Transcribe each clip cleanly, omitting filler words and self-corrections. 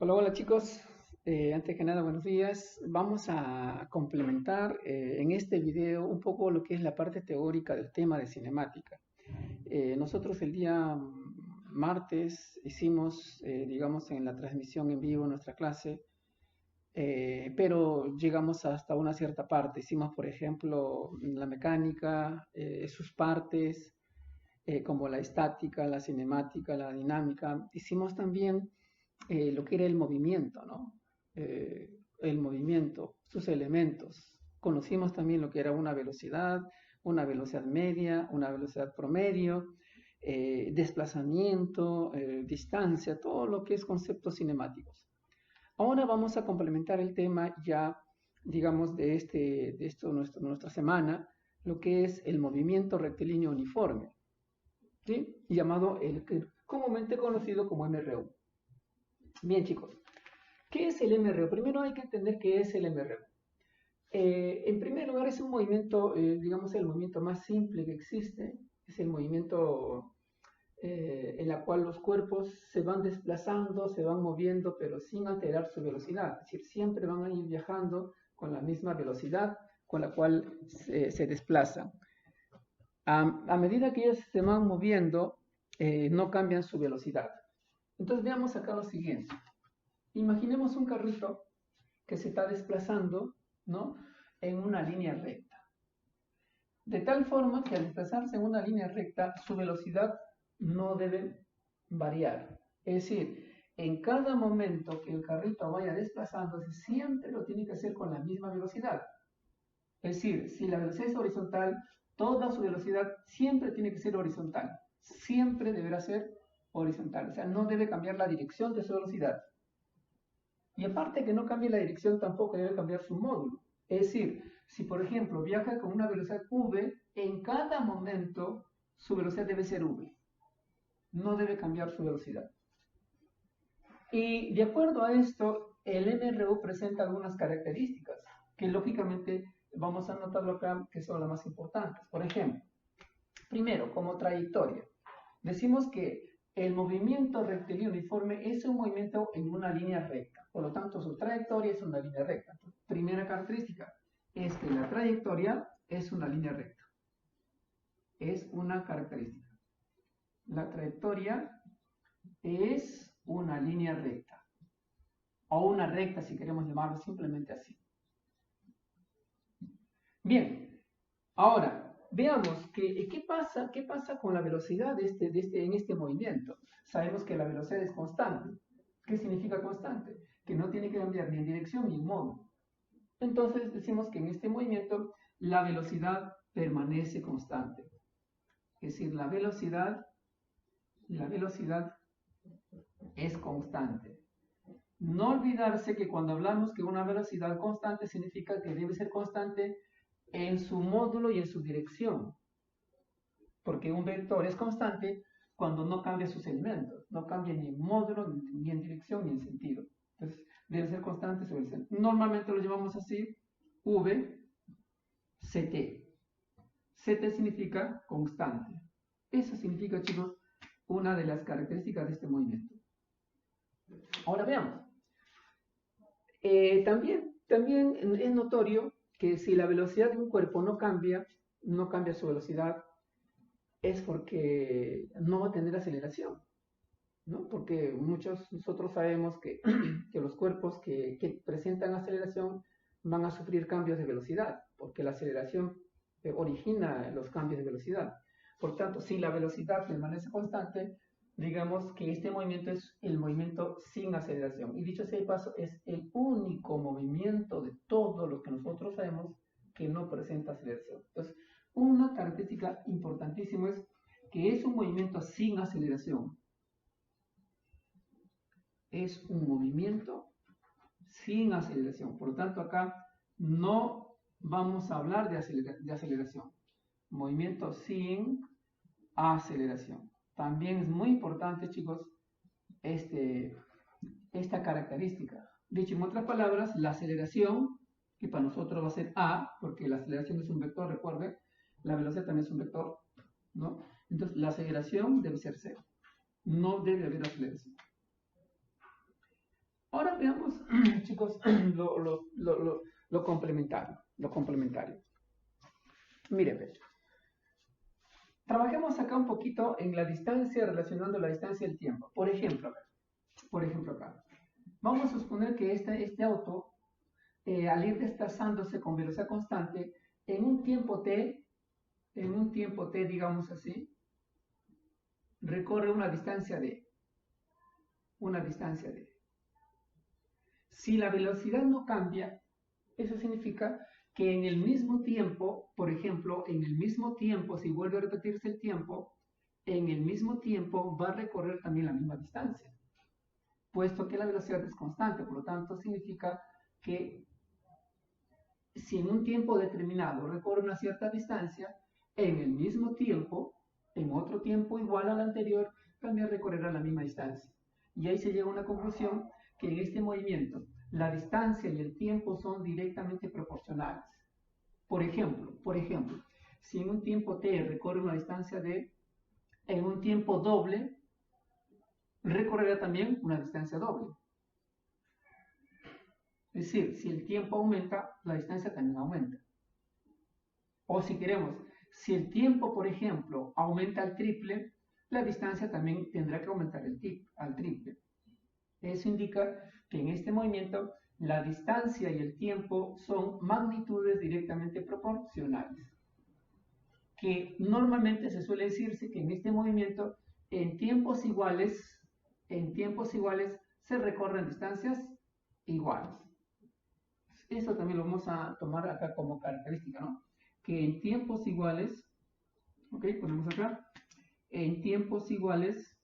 Hola, hola chicos. Antes que nada, buenos días. Vamos a complementar en este video un poco lo que es la parte teórica del tema de cinemática. Nosotros el día martes hicimos, digamos, en la transmisión en vivo nuestra clase, pero llegamos hasta una cierta parte. Hicimos, por ejemplo, la mecánica, sus partes, como la estática, la cinemática, la dinámica. Hicimos también lo que era el movimiento, ¿no? El movimiento, sus elementos. Conocimos también lo que era una velocidad media, una velocidad promedio, desplazamiento, distancia, todo lo que es conceptos cinemáticos. Ahora vamos a complementar el tema ya, digamos, de esto, nuestra semana, lo que es el movimiento rectilíneo uniforme, ¿sí? Llamado comúnmente conocido como MRU. Bien, chicos, ¿qué es el MRO? Primero hay que entender qué es el MRO. En primer lugar, es un movimiento, digamos, el movimiento más simple que existe. Es el movimiento en el cual los cuerpos se van desplazando, se van moviendo, pero sin alterar su velocidad. Es decir, siempre van a ir viajando con la misma velocidad con la cual se desplazan. A medida que ellos se van moviendo, no cambian su velocidad. Entonces veamos acá lo siguiente. Imaginemos un carrito que se está desplazando, ¿no?, en una línea recta. De tal forma que al desplazarse en una línea recta, su velocidad no debe variar. Es decir, en cada momento que el carrito vaya desplazándose, siempre lo tiene que hacer con la misma velocidad. Es decir, si la velocidad es horizontal, toda su velocidad siempre tiene que ser horizontal. Siempre deberá ser horizontal. O sea, no debe cambiar la dirección de su velocidad. Y aparte que no cambie la dirección, tampoco debe cambiar su módulo. Es decir, si por ejemplo viaja con una velocidad v, en cada momento su velocidad debe ser v. No debe cambiar su velocidad. Y de acuerdo a esto, el MRU presenta algunas características que lógicamente vamos a anotarlo acá, que son las más importantes. Por ejemplo, primero, como trayectoria. Decimos que el movimiento rectilíneo uniforme es un movimiento en una línea recta. Por lo tanto, su trayectoria es una línea recta. Primera característica es que la trayectoria es una línea recta. Es una característica. La trayectoria es una línea recta. O una recta, si queremos llamarlo simplemente así. Bien, ahora veamos qué pasa con la velocidad en este movimiento. Sabemos que la velocidad es constante. ¿Qué significa constante? Que no tiene que cambiar ni en dirección ni en módulo. Entonces decimos que en este movimiento la velocidad permanece constante. Es decir, la velocidad es constante. No olvidarse que cuando hablamos que una velocidad constante significa que debe ser constante en su módulo y en su dirección. Porque un vector es constante cuando no cambia sus elementos, no cambia ni en módulo, ni en dirección, ni en sentido. Entonces, debe ser constante sobre el centro. Normalmente lo llamamos así, V, CT. CT significa constante. Eso significa, chicos, una de las características de este movimiento. Ahora veamos. También es notorio que si la velocidad de un cuerpo no cambia su velocidad, es porque no va a tener aceleración, ¿no? Porque nosotros sabemos que, que los cuerpos que presentan aceleración van a sufrir cambios de velocidad, porque la aceleración origina los cambios de velocidad. Por tanto, si la velocidad permanece constante, digamos que este movimiento es el movimiento sin aceleración. Y dicho sea de paso, es el único movimiento de todo lo que nosotros sabemos que no presenta aceleración. Entonces, una característica importantísima es que es un movimiento sin aceleración. Es un movimiento sin aceleración. Por lo tanto, acá no vamos a hablar de aceleración. Movimiento sin aceleración. También es muy importante, chicos, esta característica. Dicho en otras palabras, la aceleración, que para nosotros va a ser A, porque la aceleración es un vector, recuerden, la velocidad también es un vector, ¿no? Entonces, la aceleración debe ser cero. No debe haber aceleración. Ahora veamos, chicos, lo complementario. Lo complementario. Miren, trabajemos acá un poquito en la distancia, relacionando la distancia y el tiempo. Por ejemplo, acá. Vamos a suponer que este auto, al ir desplazándose con velocidad constante, en un tiempo t, digamos así, recorre una distancia d. Si la velocidad no cambia, eso significa que en el mismo tiempo, por ejemplo, si vuelve a repetirse el tiempo, en el mismo tiempo va a recorrer también la misma distancia, puesto que la velocidad es constante. Por lo tanto, significa que si en un tiempo determinado recorre una cierta distancia, en el mismo tiempo, en otro tiempo igual al anterior, también recorrerá la misma distancia. Y ahí se llega a una conclusión que en este movimiento la distancia y el tiempo son directamente proporcionales. Por ejemplo, si en un tiempo t recorre una distancia d, en un tiempo doble recorrerá también una distancia doble. Es decir, si el tiempo aumenta, la distancia también aumenta. O si queremos, si el tiempo, por ejemplo, aumenta al triple, la distancia también tendrá que aumentar al triple. Eso indica que en este movimiento la distancia y el tiempo son magnitudes directamente proporcionales. Que normalmente se suele decirse que en este movimiento, en tiempos iguales se recorren distancias iguales. Eso también lo vamos a tomar acá como característica, ¿no? Que en tiempos iguales, ok, ponemos acá, en tiempos iguales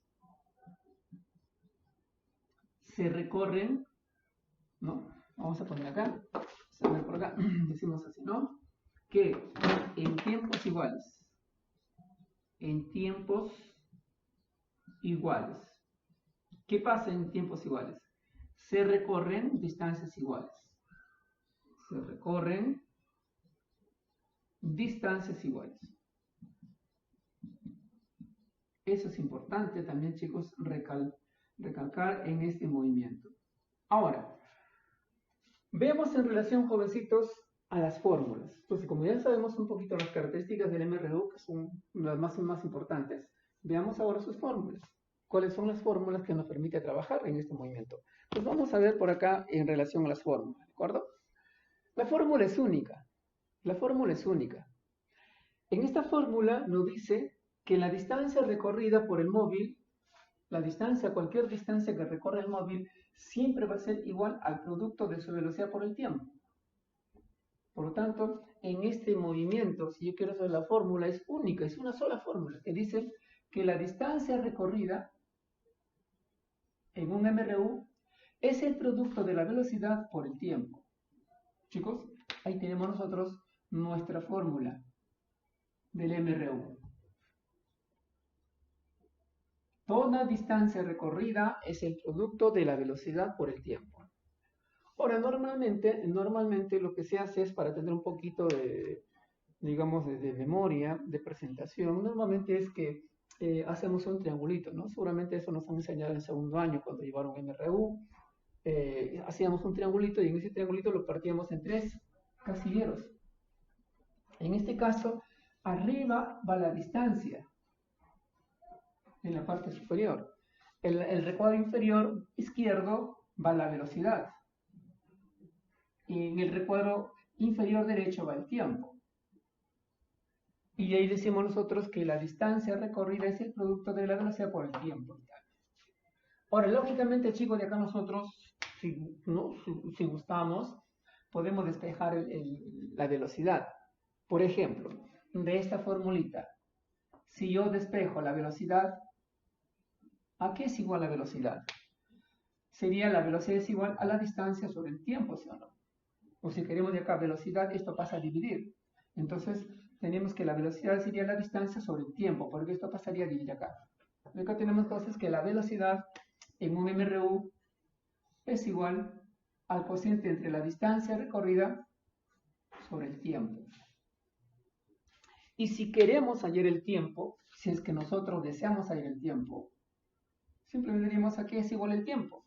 se recorren, ¿no? Vamos a poner acá, por acá, decimos así, ¿no? Que en tiempos iguales, ¿qué pasa en tiempos iguales? Se recorren distancias iguales. Eso es importante también, chicos, recalcar en este movimiento. Ahora, veamos en relación, jovencitos, a las fórmulas. Entonces, como ya sabemos un poquito las características del MRU, que son las más importantes, veamos ahora sus fórmulas. ¿Cuáles son las fórmulas que nos permite trabajar en este movimiento? Pues vamos a ver por acá en relación a las fórmulas, ¿de acuerdo? La fórmula es única. En esta fórmula nos dice que la distancia recorrida por el móvil, cualquier distancia que recorre el móvil, siempre va a ser igual al producto de su velocidad por el tiempo. Por lo tanto, en este movimiento, si yo quiero hacer la fórmula, es única, es una sola fórmula, que dice que la distancia recorrida en un MRU es el producto de la velocidad por el tiempo. Chicos, ahí tenemos nosotros nuestra fórmula del MRU. Toda distancia recorrida es el producto de la velocidad por el tiempo. Ahora, normalmente lo que se hace es, para tener un poquito de, digamos, de memoria, de presentación, normalmente es que hacemos un triangulito, ¿no? Seguramente eso nos han enseñado en segundo año cuando llevaron MRU. Hacíamos un triangulito y en ese triangulito lo partíamos en 3 casilleros. En este caso, arriba va la distancia, en la parte superior. El recuadro inferior izquierdo va la velocidad. Y en el recuadro inferior derecho va el tiempo. Y ahí decimos nosotros que la distancia recorrida es el producto de la velocidad por el tiempo. Ahora, lógicamente, chicos, de acá nosotros, si gustamos, podemos despejar la velocidad. Por ejemplo, de esta formulita, si yo despejo la velocidad, ¿a qué es igual la velocidad? Sería la velocidad es igual a la distancia sobre el tiempo, ¿sí o no? O si queremos de acá velocidad, esto pasa a dividir. Entonces, tenemos que la velocidad sería la distancia sobre el tiempo, porque esto pasaría a dividir acá. Acá tenemos entonces que la velocidad en un MRU es igual al cociente entre la distancia recorrida sobre el tiempo. Y si queremos hallar el tiempo, si es que nosotros deseamos hallar el tiempo, simplemente diríamos a qué es igual el tiempo.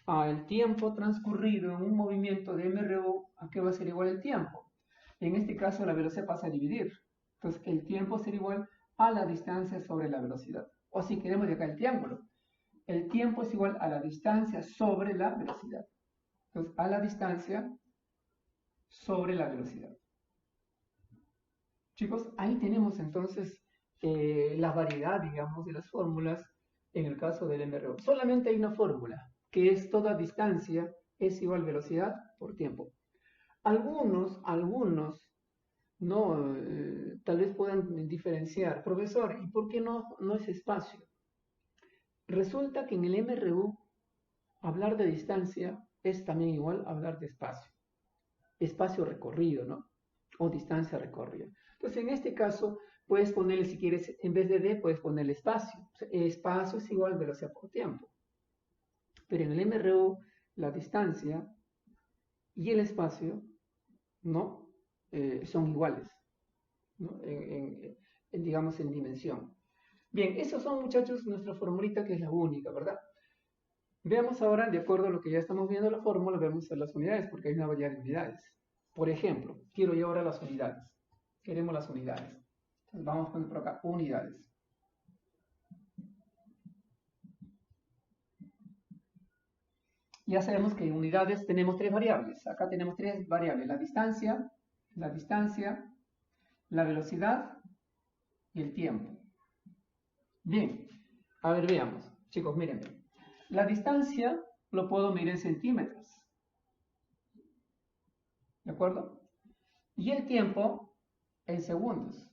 al tiempo transcurrido en un movimiento de MRU, ¿a qué va a ser igual el tiempo? En este caso la velocidad pasa a dividir. Entonces el tiempo será igual a la distancia sobre la velocidad. O si queremos de acá el triángulo, el tiempo es igual a la distancia sobre la velocidad. Entonces a la distancia sobre la velocidad. Chicos, ahí tenemos entonces la variedad, digamos, de las fórmulas en el caso del MRO. Solamente hay una fórmula, que es toda distancia es igual velocidad por tiempo. Algunos no, tal vez puedan diferenciar. Profesor, ¿y por qué no es espacio? Resulta que en el MRU hablar de distancia es también igual a hablar de espacio. Espacio recorrido, ¿no? O distancia recorrida. Entonces, en este caso, puedes ponerle, si quieres, en vez de D, puedes ponerle espacio. O sea, espacio es igual a velocidad por tiempo. Pero en el MRU, la distancia y el espacio, ¿no? Son iguales, ¿no? Digamos, en dimensión. Bien, esos son, muchachos, nuestra formulita, que es la única, ¿verdad? Veamos ahora, de acuerdo a lo que ya estamos viendo la fórmula, vemos las unidades, porque hay una variedad de unidades. Por ejemplo, quiero yo ahora las unidades. Queremos las unidades. Entonces vamos a poner por acá unidades. Ya sabemos que en unidades tenemos tres variables. Acá tenemos tres variables: la distancia, la velocidad y el tiempo. Bien, a ver, veamos. Chicos, miren. La distancia lo puedo medir en centímetros. ¿De acuerdo? Y el tiempo en segundos.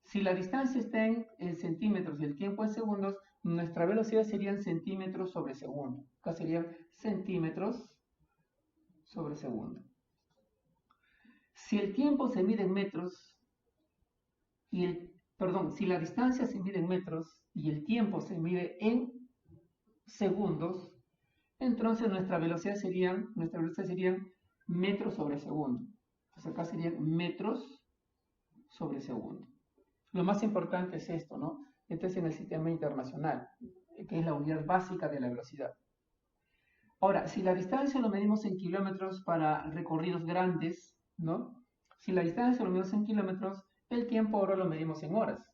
Si la distancia está en centímetros y el tiempo en segundos, nuestra velocidad serían centímetros sobre segundo. Acá serían centímetros sobre segundo. Si el tiempo se mide en metros si la distancia se mide en metros y el tiempo se mide en segundos, entonces nuestra velocidad serían metros sobre segundo. Entonces acá serían metros sobre segundo. Lo más importante es esto, ¿no? Este es en el sistema internacional, que es la unidad básica de la velocidad. Ahora, si la distancia lo medimos en kilómetros para recorridos grandes, ¿no? Si la distancia lo medimos en kilómetros, el tiempo ahora lo medimos en horas.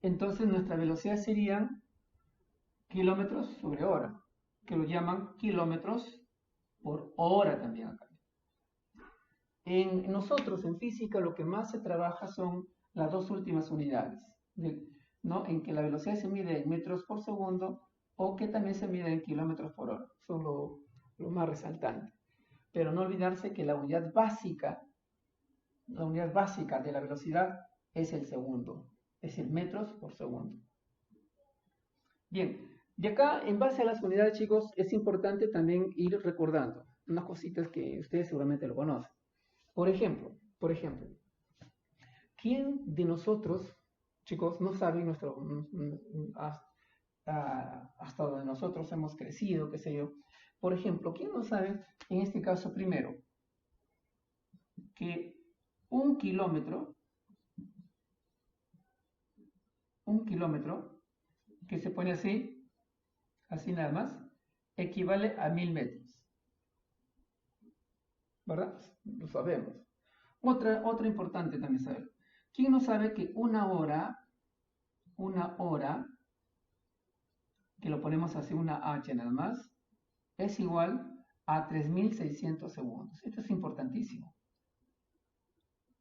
Entonces nuestra velocidad serían kilómetros sobre hora, que lo llaman kilómetros por hora también acá. Nosotros en física lo que más se trabaja son las dos últimas unidades, ¿no? En que la velocidad se mide en metros por segundo o que también se mide en kilómetros por hora. Son lo más resaltante. Pero no olvidarse que la unidad básica de la velocidad es el segundo, es el metros por segundo. Bien, de acá, en base a las unidades, chicos, es importante también ir recordando unas cositas que ustedes seguramente lo conocen. Por ejemplo, ¿quién de nosotros, chicos, no sabe hasta donde nosotros hemos crecido, qué sé yo? Por ejemplo, ¿quién no sabe, en este caso primero, que un kilómetro, que se pone así nada más, equivale a 1000 metros? ¿Verdad? Lo sabemos. Otra importante también saber. ¿Quién no sabe que una hora, que lo ponemos así, una H nada más, es igual a 3600 segundos? Esto es importantísimo.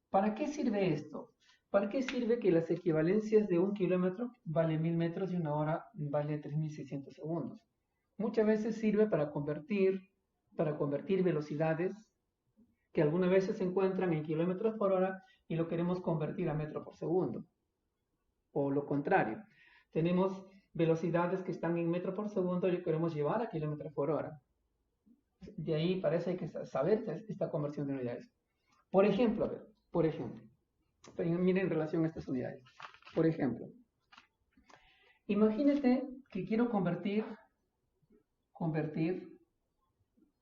¿Para qué sirve esto? ¿Para qué sirve que las equivalencias de un kilómetro vale 1000 metros y una hora vale 3600 segundos? Muchas veces sirve para convertir velocidades que algunas veces se encuentran en kilómetros por hora y lo queremos convertir a metro por segundo. O lo contrario, tenemos velocidades que están en metro por segundo y lo queremos llevar a kilómetros por hora. De ahí parece que hay que saber esta conversión de unidades. Por ejemplo, miren en relación a estas unidades. Por ejemplo, imagínate que quiero convertir,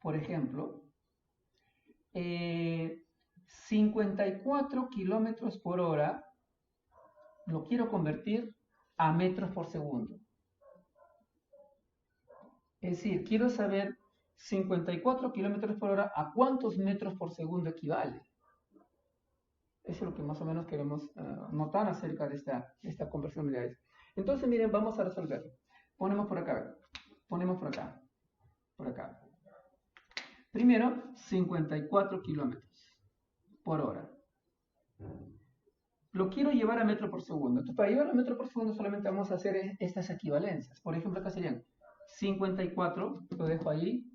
por ejemplo, 54 kilómetros por hora, lo quiero convertir a metros por segundo. Es decir, quiero saber 54 kilómetros por hora a cuántos metros por segundo equivale. Eso es lo que más o menos queremos notar acerca de esta conversión de unidades. Entonces, miren, vamos a resolverlo. Ponemos por acá, ponemos por acá, por acá. Primero, 54 kilómetros por hora. Lo quiero llevar a metro por segundo. Entonces, para llevar a metro por segundo solamente vamos a hacer estas equivalencias. Por ejemplo, acá serían 54, lo dejo ahí.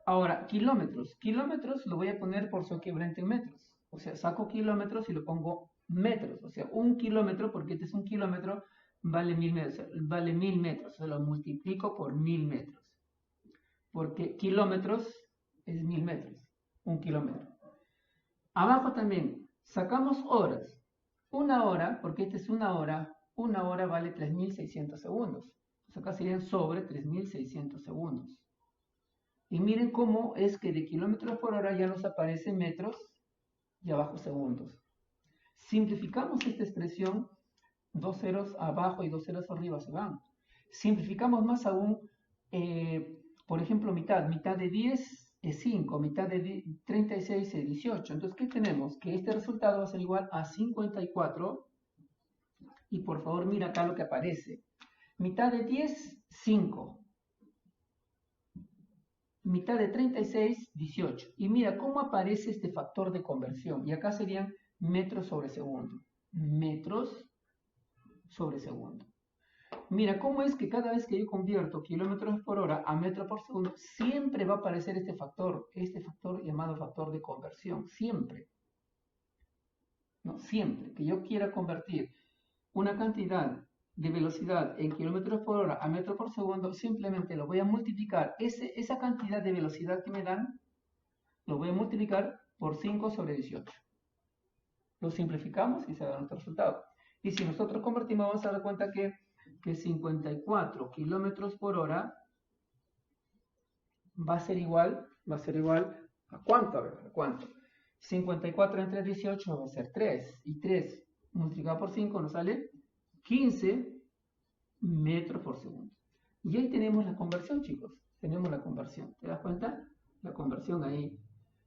Ahora, kilómetros. Kilómetros lo voy a poner por su equivalente en metros. O sea, saco kilómetros y lo pongo metros. O sea, un kilómetro, porque este es un kilómetro, vale 1000 metros. Vale 1000 metros. Se lo multiplico por 1000 metros. Porque kilómetros es 1000 metros. Un kilómetro. Abajo también, sacamos horas. Una hora, porque esta es una hora vale 3600 segundos. Entonces acá serían sobre 3600 segundos. Y miren cómo es que de kilómetros por hora ya nos aparecen metros y abajo segundos. Simplificamos esta expresión, 2 ceros abajo y 2 ceros arriba se van. Simplificamos más aún, por ejemplo, mitad de 10 es 5, mitad de 36 es 18. Entonces, ¿qué tenemos? Que este resultado va a ser igual a 54. Y por favor, mira acá lo que aparece. Mitad de 10, 5. Mitad de 36, 18. Y mira cómo aparece este factor de conversión. Y acá serían metros sobre segundo. Metros sobre segundo. Mira cómo es que cada vez que yo convierto kilómetros por hora a metro por segundo, siempre va a aparecer este factor llamado factor de conversión. Siempre. No, siempre que yo quiera convertir una cantidad de velocidad en kilómetros por hora a metro por segundo, simplemente lo voy a multiplicar, esa cantidad de velocidad que me dan, lo voy a multiplicar por 5 sobre 18. Lo simplificamos y se da nuestro resultado. Y si nosotros convertimos, vamos a dar cuenta que 54 kilómetros por hora va a ser igual a ¿cuánto? A ver, ¿a cuánto? 54 entre 18 va a ser 3. Y 3 multiplicado por 5 nos sale 15 metros por segundo. Y ahí tenemos la conversión, chicos. Tenemos la conversión. ¿Te das cuenta? La conversión ahí.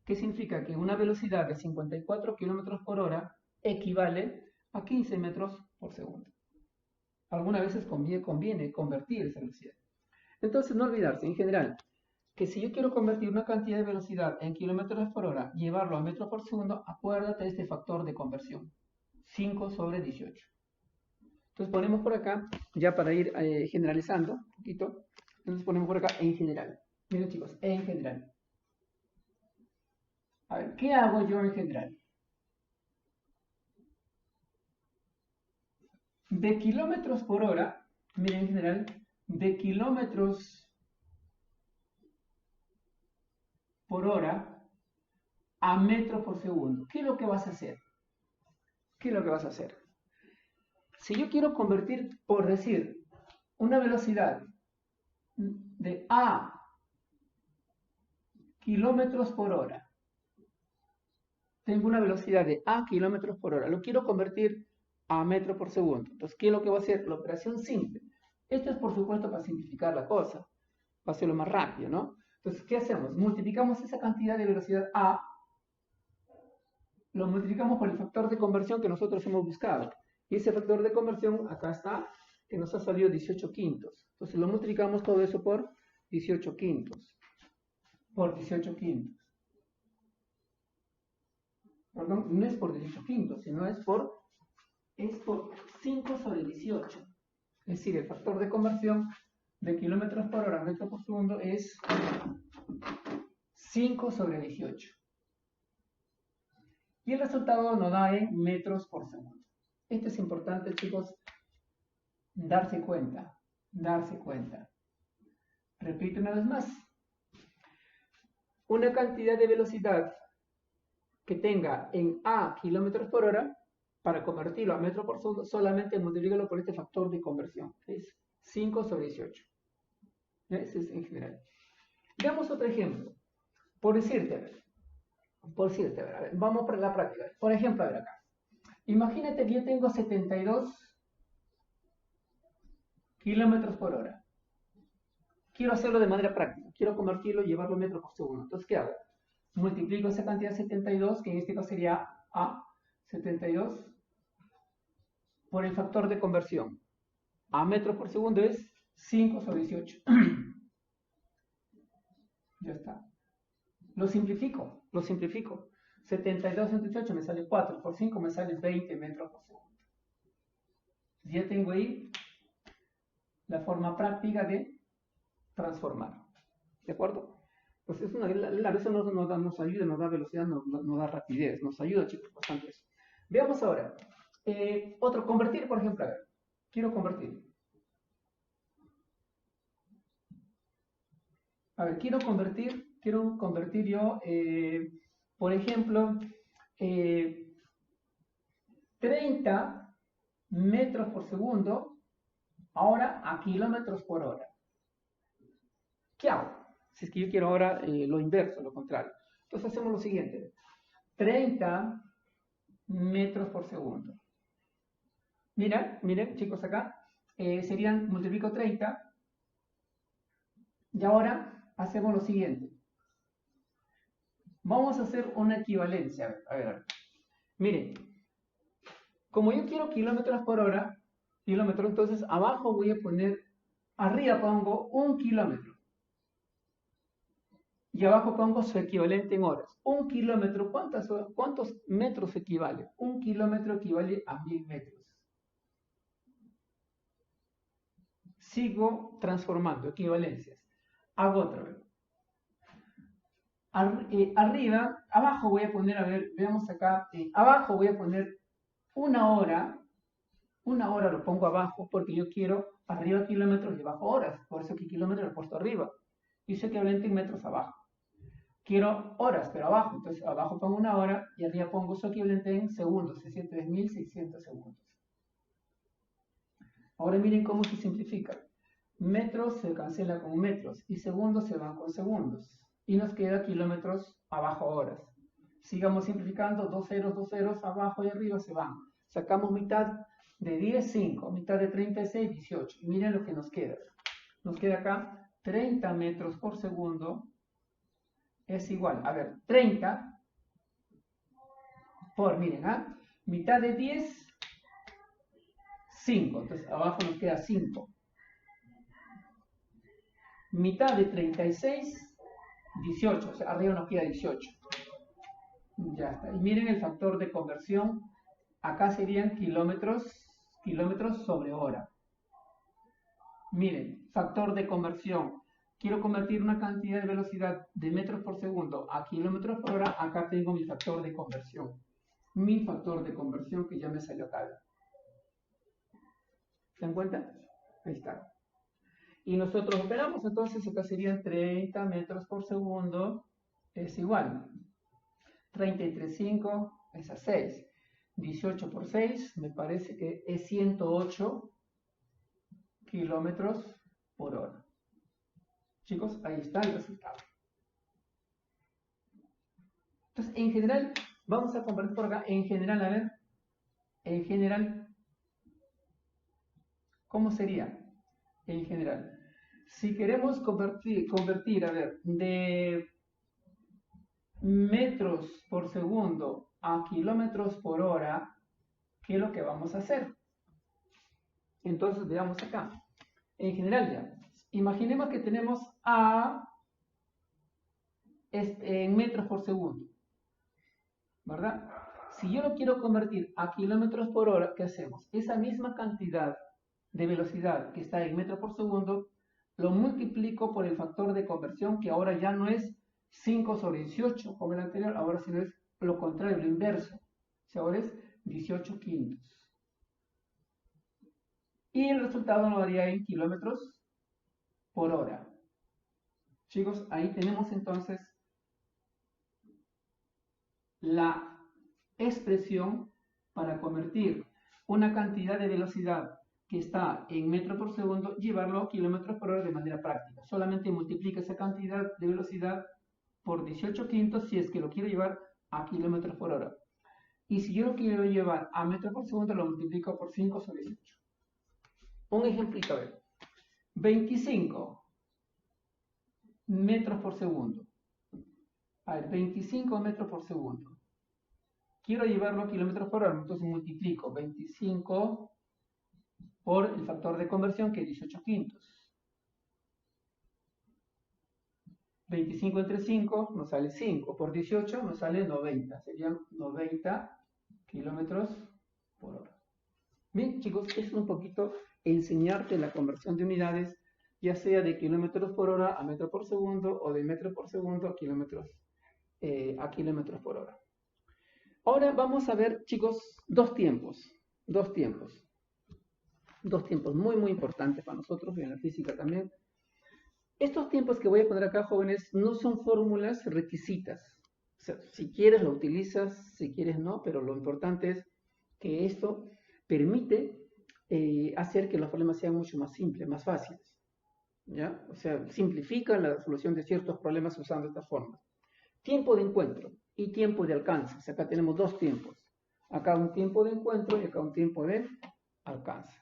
¿Qué significa? Que una velocidad de 54 kilómetros por hora equivale a 15 metros por segundo. Algunas veces conviene convertir esa velocidad. Entonces, no olvidarse, en general, que si yo quiero convertir una cantidad de velocidad en kilómetros por hora, llevarlo a metros por segundo, acuérdate de este factor de conversión. 5 sobre 18. Entonces ponemos por acá, ya para ir generalizando un poquito, entonces ponemos por acá en general. Miren chicos, en general. A ver, ¿qué hago yo en general? De kilómetros por hora, miren en general, de kilómetros por hora a metros por segundo. ¿Qué es lo que vas a hacer? ¿Qué es lo que vas a hacer? Si yo quiero convertir, por decir, una velocidad de A kilómetros por hora, tengo una velocidad de A kilómetros por hora, lo quiero convertir a metros por segundo. Entonces, ¿qué es lo que voy a hacer? La operación simple. Esto es, por supuesto, para simplificar la cosa, para hacerlo más rápido, ¿no? Entonces, ¿qué hacemos? Multiplicamos esa cantidad de velocidad A, lo multiplicamos por el factor de conversión que nosotros hemos buscado. Y ese factor de conversión, acá está, que nos ha salido 18 quintos. Entonces lo multiplicamos todo eso por 18 quintos. Por 18 quintos. Perdón, no es por 18 quintos, sino es por 5 sobre 18. Es decir, el factor de conversión de kilómetros por hora a metros por segundo es 5 sobre 18. Y el resultado nos da en metros por segundo. Esto es importante, chicos, darse cuenta, darse cuenta. Repito una vez más. Una cantidad de velocidad que tenga en A kilómetros por hora, para convertirlo a metros por segundo, solamente multiplícalo por este factor de conversión, que es 5 sobre 18. Ese es en general. Veamos otro ejemplo. Por decirte, a ver, vamos por la práctica. Por ejemplo, a ver acá. Imagínate que yo tengo 72 kilómetros por hora. quiero hacerlo de manera práctica, quiero convertirlo y llevarlo a metros por segundo. Entonces, ¿qué hago? Multiplico esa cantidad 72, que en este caso sería A, 72, por el factor de conversión. A metros por segundo es 5 sobre 18. Ya está. Lo simplifico. 72 entre 18 me sale 4, por 5 me sale 20 metros por segundo. Ya tengo ahí la forma práctica de transformar. ¿De acuerdo? Pues es eso nos ayuda, nos da velocidad, nos da rapidez, nos ayuda, chicos, bastante eso. Veamos ahora. Otro, convertir, por ejemplo, a ver. Quiero convertir. A ver, quiero convertir yo, por ejemplo, 30 metros por segundo, ahora a kilómetros por hora. ¿Qué hago? Si es que yo quiero ahora lo inverso, lo contrario. Entonces hacemos lo siguiente. 30 metros por segundo. Miren, chicos, acá multiplico 30. Y ahora hacemos lo siguiente. Vamos a hacer una equivalencia. A ver. Miren, como yo quiero kilómetros por hora, entonces abajo voy a poner, arriba pongo 1 kilómetro. Y abajo pongo su equivalente en horas. 1 kilómetro, ¿cuántos metros equivale? 1 kilómetro equivale a 1000 metros. Sigo transformando, equivalencias. Hago otra vez. Abajo voy a poner, a ver, veamos acá, abajo voy a poner 1 hora. 1 hora lo pongo abajo porque yo quiero arriba kilómetros y abajo horas. Por eso que kilómetros lo he puesto arriba. Y su equivalente en metros abajo. Quiero horas, pero abajo. Entonces abajo pongo 1 hora y arriba pongo su equivalente en segundos, 63.600 segundos. Ahora miren cómo se simplifica. Metros se cancela con metros y segundos se van con segundos. Y nos queda kilómetros abajo horas. Sigamos simplificando, 2 ceros abajo y arriba se van. Sacamos mitad de 10, 5, mitad de 36, 18. Y miren lo que nos queda. Nos queda acá 30 metros por segundo es igual, a ver, 30 por, miren, mitad de 10, 5. Entonces abajo nos queda 5. Mitad de 36, 18. O sea, arriba nos queda 18. Ya está. Y miren el factor de conversión. Acá serían kilómetros sobre hora. Miren, factor de conversión. Quiero convertir una cantidad de velocidad de metros por segundo a kilómetros por hora. Acá tengo mi factor de conversión. Mi factor de conversión que ya me salió acá. ¿Se dan cuenta? Ahí está. Y nosotros operamos, entonces acá serían 30 metros por segundo. Es igual. 33,5 es a 6. 18 por 6 me parece que es 108 kilómetros por hora. Chicos, ahí está el resultado. Entonces, en general, vamos a convertir por acá. En general, a ver. En general, ¿cómo sería? En general. Si queremos convertir, a ver, de metros por segundo a kilómetros por hora, ¿qué es lo que vamos a hacer? Entonces, veamos acá. En general ya. Imaginemos que tenemos A en metros por segundo. ¿Verdad? Si yo lo quiero convertir a kilómetros por hora, ¿qué hacemos? Esa misma cantidad de velocidad que está en metros por segundo, lo multiplico por el factor de conversión, que ahora ya no es 5 sobre 18 como el anterior, ahora sí es lo contrario, lo inverso. O sea, ahora es 18 quintos. Y el resultado lo daría en kilómetros por hora. Chicos, ahí tenemos entonces la expresión para convertir una cantidad de velocidad que está en metros por segundo, llevarlo a kilómetros por hora de manera práctica. Solamente multiplica esa cantidad de velocidad por 18 quintos si es que lo quiero llevar a kilómetros por hora. Y si yo lo quiero llevar a metros por segundo, lo multiplico por 5 sobre 18. Un ejemplito, a ver. 25 metros por segundo. A ver, 25 metros por segundo. Quiero llevarlo a kilómetros por hora, entonces multiplico 25 por el factor de conversión, que es 18 quintos. 25 entre 5 nos sale 5, por 18 nos sale 90, serían 90 kilómetros por hora. Bien, chicos, es un poquito enseñarte la conversión de unidades, ya sea de kilómetros por hora a metro por segundo o de metro por segundo a kilómetros por hora. Ahora vamos a ver, chicos, dos tiempos muy, muy importantes para nosotros y en la física también. Estos tiempos que voy a poner acá, jóvenes, no son fórmulas requisitas. O sea, si quieres lo utilizas, si quieres no, pero lo importante es que esto permite hacer que los problemas sean mucho más simples, más fáciles. ¿Ya? O sea, simplifica la solución de ciertos problemas usando esta forma. Tiempo de encuentro y tiempo de alcance. O sea, acá tenemos dos tiempos. Acá un tiempo de encuentro y acá un tiempo de alcance.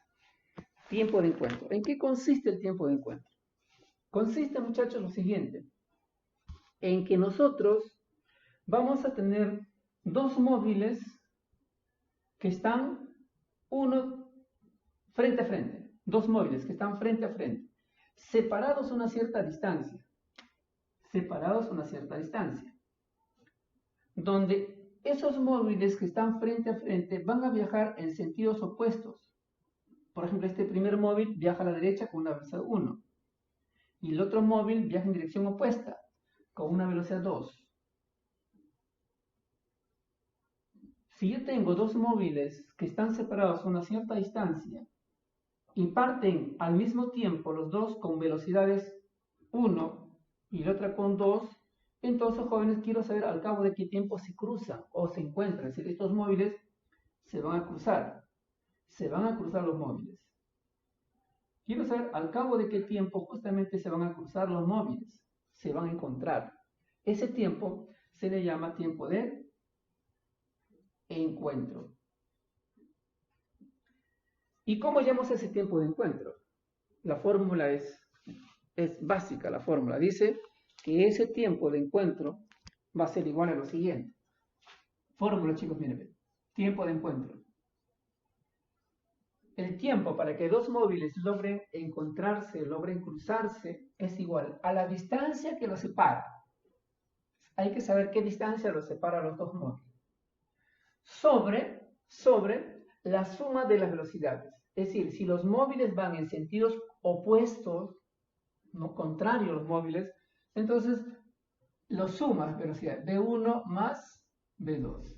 Tiempo de encuentro. ¿En qué consiste el tiempo de encuentro? Consiste, muchachos, lo siguiente. En que nosotros vamos a tener dos móviles que están uno frente a frente. Dos móviles que están frente a frente. Separados una cierta distancia. Donde esos móviles que están frente a frente van a viajar en sentidos opuestos. Por ejemplo, este primer móvil viaja a la derecha con una velocidad 1 y el otro móvil viaja en dirección opuesta con una velocidad 2. Si yo tengo dos móviles que están separados a una cierta distancia y parten al mismo tiempo los dos con velocidades 1 y la otra con 2, entonces, jóvenes, quiero saber al cabo de qué tiempo se cruzan o se encuentran. Es decir, estos móviles se van a cruzar los móviles. Quiero saber al cabo de qué tiempo justamente se van a cruzar los móviles, se van a encontrar. Ese tiempo se le llama tiempo de encuentro. ¿Y cómo llamamos ese tiempo de encuentro? La fórmula es básica, la fórmula dice que ese tiempo de encuentro va a ser igual a lo siguiente. Fórmula, chicos, miren, tiempo de encuentro. El tiempo para que dos móviles logren encontrarse, logren cruzarse, es igual a la distancia que los separa. Hay que saber qué distancia los separa a los dos móviles. Sobre la suma de las velocidades. Es decir, si los móviles van en sentidos opuestos, no contrarios a los móviles, entonces los sumas velocidad B1 más B2.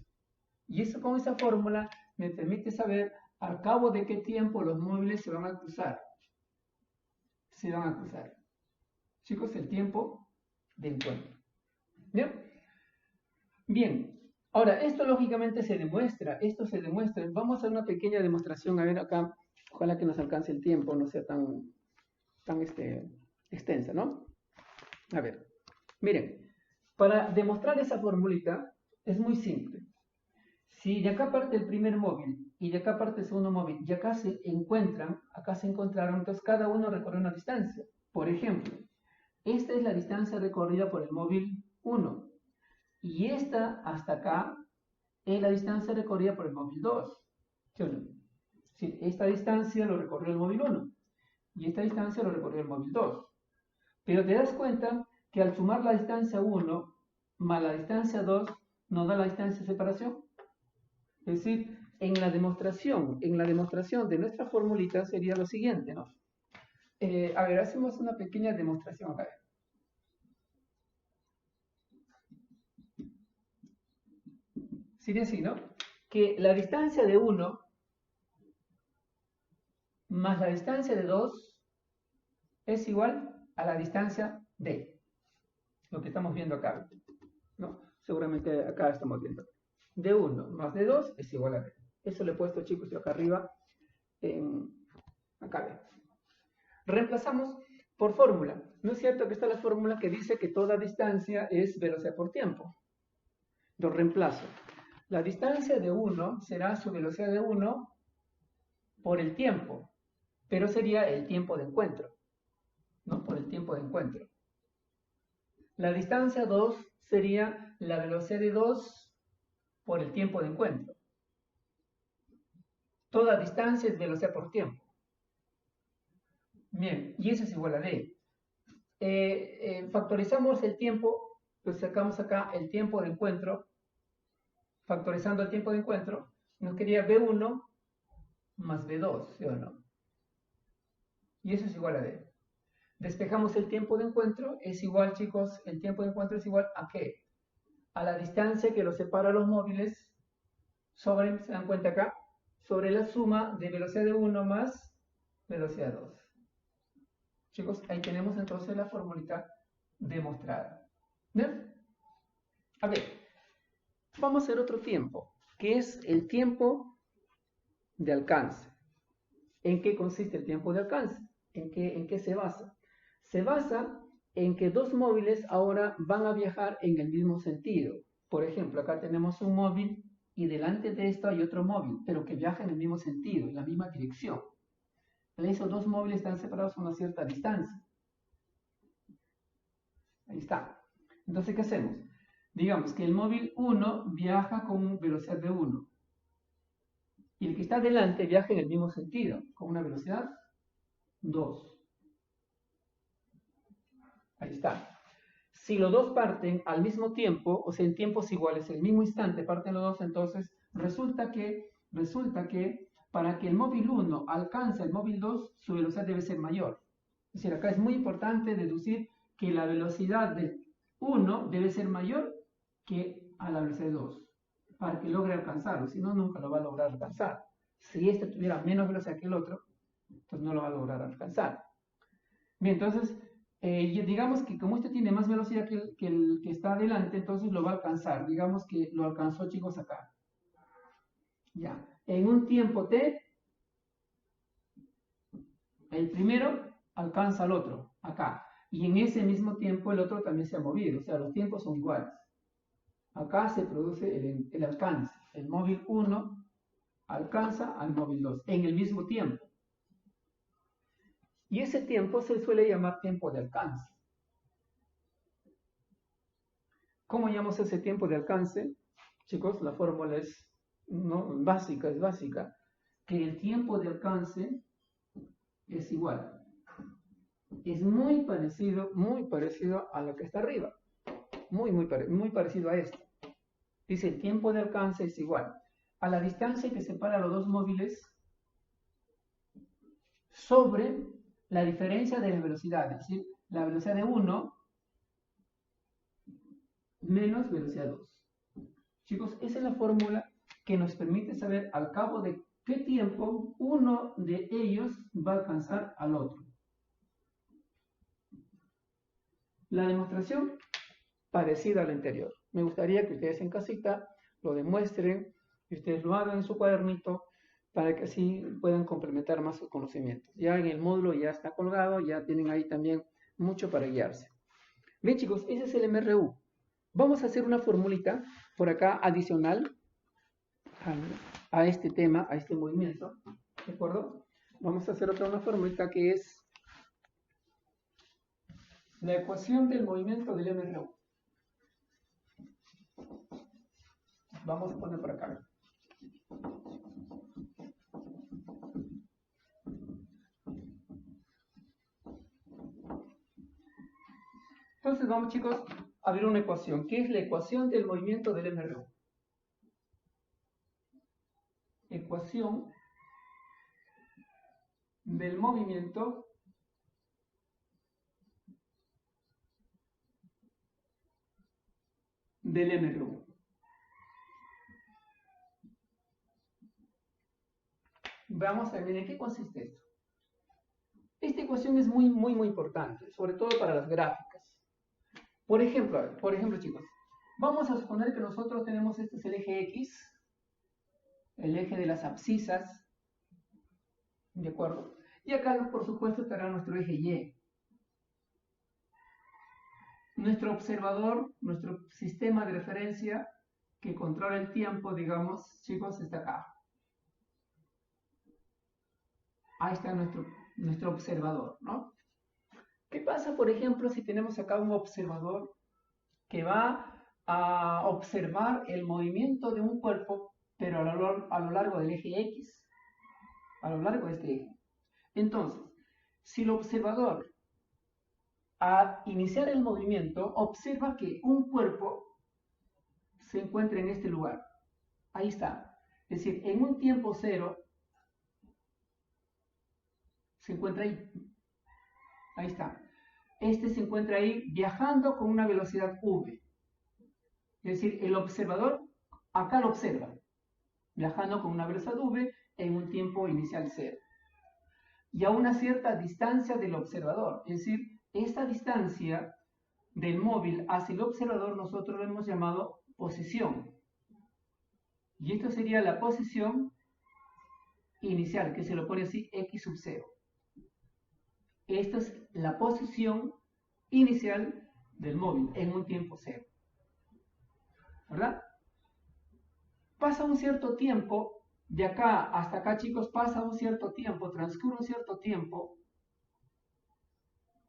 Y eso con esa fórmula me permite saber al cabo de qué tiempo los móviles se van a cruzar. Chicos, el tiempo de encuentro. ¿Bien? Bien. Ahora, esto lógicamente se demuestra. Vamos a hacer una pequeña demostración. A ver acá, ojalá que nos alcance el tiempo, no sea tan extensa, ¿no? A ver, miren, para demostrar esa formulita es muy simple. Si de acá parte el primer móvil y de acá parte el segundo móvil y acá se encontraron, entonces cada uno recorre una distancia. Por ejemplo, esta es la distancia recorrida por el móvil 1 y esta hasta acá es la distancia recorrida por el móvil 2. ¿Sí o no? Sí, esta distancia lo recorrió el móvil 1 y esta distancia lo recorrió el móvil 2. Pero te das cuenta que al sumar la distancia 1 más la distancia 2 nos da la distancia de separación. Es decir, en la demostración de nuestra formulita sería lo siguiente, ¿no? A ver, hacemos una pequeña demostración acá. Sería así, ¿no? Que la distancia de 1 más la distancia de 2 es igual a la distancia de lo que estamos viendo acá, ¿no? Seguramente acá estamos viendo. De 1 más de 2 es igual a b. Eso lo he puesto, chicos, yo acá arriba. Acá. Reemplazamos por fórmula. ¿No es cierto que está la fórmula que dice que toda distancia es velocidad por tiempo? Lo reemplazo. La distancia de 1 será su velocidad de 1 por el tiempo, pero sería el tiempo de encuentro, ¿no? Por el tiempo de encuentro. La distancia 2 sería la velocidad de 2 por el tiempo de encuentro. Toda distancia es velocidad por tiempo. Bien, y eso es igual a D. Factorizamos el tiempo, pues sacamos acá el tiempo de encuentro. Factorizando el tiempo de encuentro, nos quedaría B1 más B2, ¿sí o no? Y eso es igual a D. Despejamos el tiempo de encuentro, es igual, chicos, el tiempo de encuentro es igual a ¿qué? A la distancia que los separa a los móviles sobre, ¿se dan cuenta acá? Sobre la suma de velocidad de 1 más velocidad 2. Chicos, ahí tenemos entonces la formulita demostrada. ¿Bien? A ver, vamos a hacer otro tiempo, que es el tiempo de alcance. ¿En qué consiste el tiempo de alcance? ¿En qué se basa? Se basa en que dos móviles ahora van a viajar en el mismo sentido. Por ejemplo, acá tenemos un móvil y delante de esto hay otro móvil, pero que viaja en el mismo sentido, en la misma dirección. Esos dos móviles están separados a una cierta distancia. Ahí está. Entonces, ¿qué hacemos? Digamos que el móvil 1 viaja con velocidad de 1 y el que está delante viaja en el mismo sentido, con una velocidad 2. Ahí está. Si los dos parten al mismo tiempo, o sea, en tiempos iguales, en el mismo instante parten los dos, entonces resulta que para que el móvil 1 alcance el móvil 2, su velocidad debe ser mayor. Es decir, acá es muy importante deducir que la velocidad del 1 debe ser mayor que a la velocidad de 2, para que logre alcanzarlo, si no, nunca lo va a lograr alcanzar. Si este tuviera menos velocidad que el otro, entonces no lo va a lograr alcanzar. Bien, entonces, digamos que como este tiene más velocidad que el que está adelante, entonces lo va a alcanzar. Digamos que lo alcanzó, chicos, acá. Ya. En un tiempo t, el primero alcanza al otro, acá. Y en ese mismo tiempo el otro también se ha movido. O sea, los tiempos son iguales. Acá se produce el alcance. El móvil 1 alcanza al móvil 2 en el mismo tiempo. Y ese tiempo se suele llamar tiempo de alcance. ¿Cómo llamamos ese tiempo de alcance? Chicos, la fórmula es básica, que el tiempo de alcance es igual. Es muy parecido a lo que está arriba. Muy parecido a esto. Dice, el tiempo de alcance es igual a la distancia que separa los dos móviles sobre la diferencia de las velocidades. Es decir, la velocidad de 1 menos velocidad 2. Chicos, esa es la fórmula que nos permite saber al cabo de qué tiempo uno de ellos va a alcanzar al otro. La demostración parecida a la anterior. Me gustaría que ustedes en casita lo demuestren, que ustedes lo hagan en su cuadernito para que así puedan complementar más sus conocimientos. Ya en el módulo ya está colgado, ya tienen ahí también mucho para guiarse. Bien, chicos, ese es el MRU. Vamos a hacer una formulita por acá adicional a este tema, a este movimiento, ¿de acuerdo? Vamos a hacer una formulita que es la ecuación del movimiento del MRU. Vamos a poner por acá. Entonces vamos, chicos, a ver una ecuación. ¿Qué es la ecuación del movimiento del MRU? Ecuación del movimiento del MRU. Vamos a ver en qué consiste esto. Esta ecuación es muy importante, sobre todo para las gráficas. Por ejemplo, chicos, vamos a suponer que nosotros tenemos este es el eje X, el eje de las abscisas, ¿de acuerdo? Y acá, por supuesto, estará nuestro eje Y. Nuestro observador, nuestro sistema de referencia que controla el tiempo, digamos, chicos, está acá. Ahí está nuestro observador, ¿no? ¿Qué pasa, por ejemplo, si tenemos acá un observador que va a observar el movimiento de un cuerpo, pero a lo largo del eje X, a lo largo de este eje. Entonces, si el observador a iniciar el movimiento observa que un cuerpo se encuentra en este lugar, ahí está, es decir, en un tiempo cero se encuentra ahí, ahí está. Este se encuentra ahí viajando con una velocidad v. Es decir, el observador acá lo observa, viajando con una velocidad v en un tiempo inicial cero. Y a una cierta distancia del observador. Es decir, esta distancia del móvil hacia el observador nosotros lo hemos llamado posición. Y esto sería la posición inicial, que se lo pone así, x sub 0. Esta es la posición inicial del móvil en un tiempo cero. ¿Verdad? Pasa un cierto tiempo, de acá hasta acá, chicos, pasa un cierto tiempo, transcurre un cierto tiempo,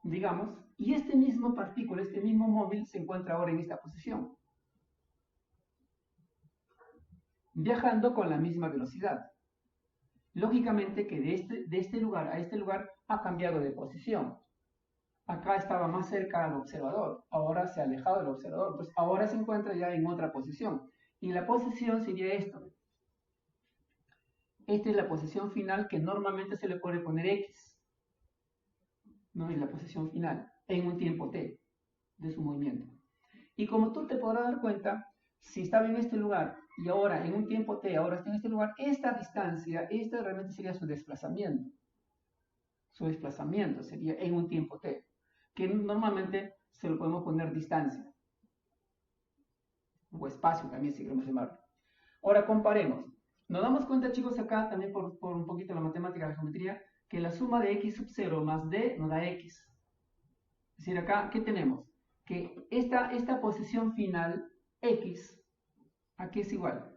digamos, y este mismo partícula, este mismo móvil se encuentra ahora en esta posición, viajando con la misma velocidad. Lógicamente que de este lugar a este lugar ha cambiado de posición. Acá estaba más cerca al observador, ahora se ha alejado del observador, pues ahora se encuentra ya en otra posición. Y la posición sería esto. Esta es la posición final que normalmente se le puede poner X. No es la posición final, en un tiempo t de su movimiento. Y como tú te podrás dar cuenta, si estaba en este lugar y ahora en un tiempo t, ahora está en este lugar, esta distancia, esta realmente sería su desplazamiento. Su desplazamiento sería en un tiempo t, que normalmente se lo podemos poner distancia. O espacio también, si queremos llamarlo. Ahora comparemos. Nos damos cuenta, chicos, acá también por un poquito la matemática, la geometría, que la suma de x sub 0 más d nos da x. Es decir, acá, ¿qué tenemos? Que esta posición final, x, aquí es igual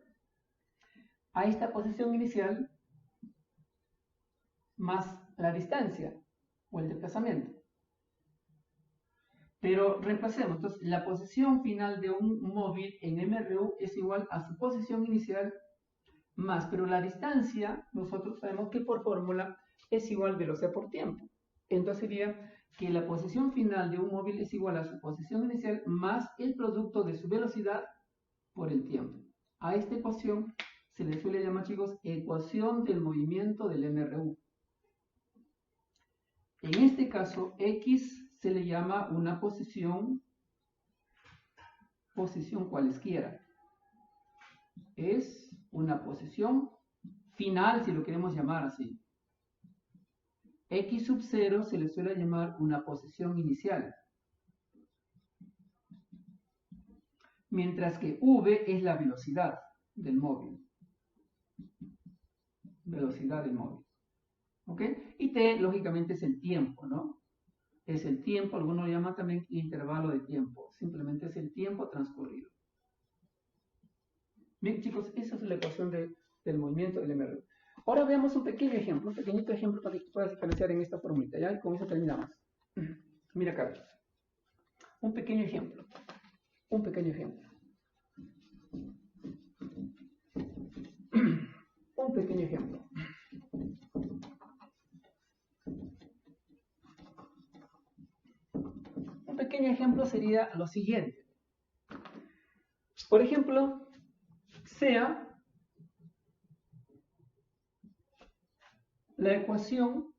a esta posición inicial más la distancia o el desplazamiento. Pero reemplacemos, entonces la posición final de un móvil en MRU es igual a su posición inicial más, pero la distancia, nosotros sabemos que por fórmula es igual velocidad por tiempo. Entonces sería que la posición final de un móvil es igual a su posición inicial más el producto de su velocidad por el tiempo. A esta ecuación se le suele llamar, chicos, ecuación del movimiento del MRU. En este caso, X se le llama una posición cualesquiera. Es una posición final, si lo queremos llamar así. X sub 0 se le suele llamar una posición inicial. Mientras que V es la velocidad del móvil. Velocidad del móvil. ¿Ok? Y T, lógicamente, es el tiempo, ¿no? Es el tiempo, algunos lo llaman también intervalo de tiempo. Simplemente es el tiempo transcurrido. Bien, chicos, esa es la ecuación del movimiento del MRU. Ahora veamos un pequeño ejemplo, un pequeñito ejemplo para que puedas diferenciar en esta formulita, ¿ya? Y con eso terminamos. Mira acá. Un pequeño ejemplo. Un pequeño ejemplo. Un pequeño ejemplo. Un pequeño ejemplo sería lo siguiente. Por ejemplo, sea la ecuación,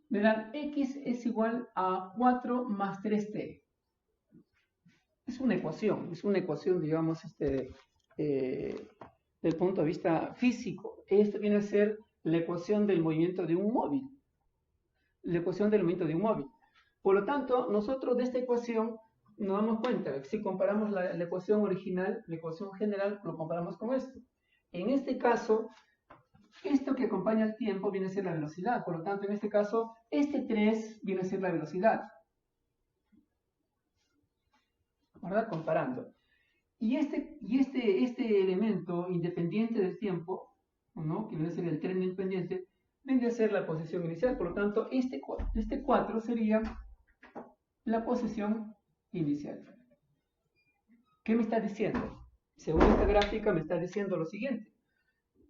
me dan x es igual a 4 más 3t. Es una ecuación, digamos, del punto de vista físico. Esto viene a ser la ecuación del movimiento de un móvil. La ecuación del movimiento de un móvil. Por lo tanto, nosotros de esta ecuación nos damos cuenta, si comparamos la ecuación original, la ecuación general, lo comparamos con esto. En este caso, esto que acompaña el tiempo viene a ser la velocidad. Por lo tanto, en este caso, este 3 viene a ser la velocidad. ¿Verdad? Comparando. Y este elemento independiente del tiempo, ¿no? Que viene a ser el tren independiente, viene a ser la posición inicial. Por lo tanto, este 4 sería la posición inicial. ¿Qué me está diciendo? Según esta gráfica me está diciendo lo siguiente,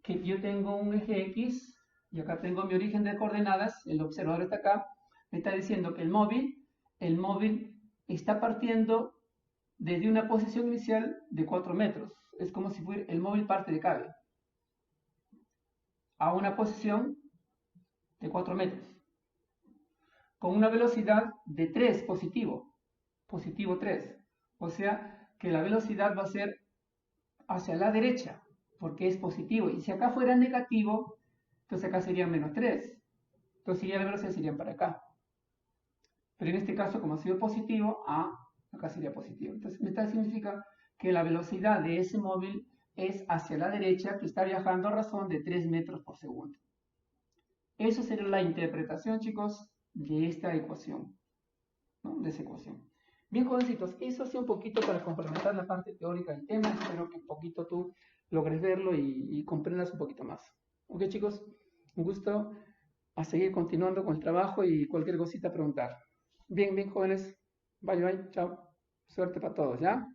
que yo tengo un eje X y acá tengo mi origen de coordenadas, el observador está acá, me está diciendo que el móvil está partiendo desde una posición inicial de 4 metros. Es como si fuera el móvil parte de cabe a una posición de 4 metros, con una velocidad de 3 positivo 3. O sea que la velocidad va a ser hacia la derecha, porque es positivo. Y si acá fuera negativo, entonces acá sería menos 3. Entonces ya la velocidad sería para acá. Pero en este caso, como ha sido positivo, acá sería positivo. Entonces, esta significa que la velocidad de ese móvil es hacia la derecha, que está viajando a razón de 3 metros por segundo. Eso sería la interpretación, chicos, de esta ecuación, ¿no? De esa ecuación. Bien, jovencitos, eso sí un poquito para complementar la parte teórica del tema. Espero que un poquito tú logres verlo y comprendas un poquito más. Ok, chicos, un gusto. A seguir continuando con el trabajo y cualquier cosita preguntar. Bien, bien, jóvenes. Bye, bye. Chao. Suerte para todos, ¿ya?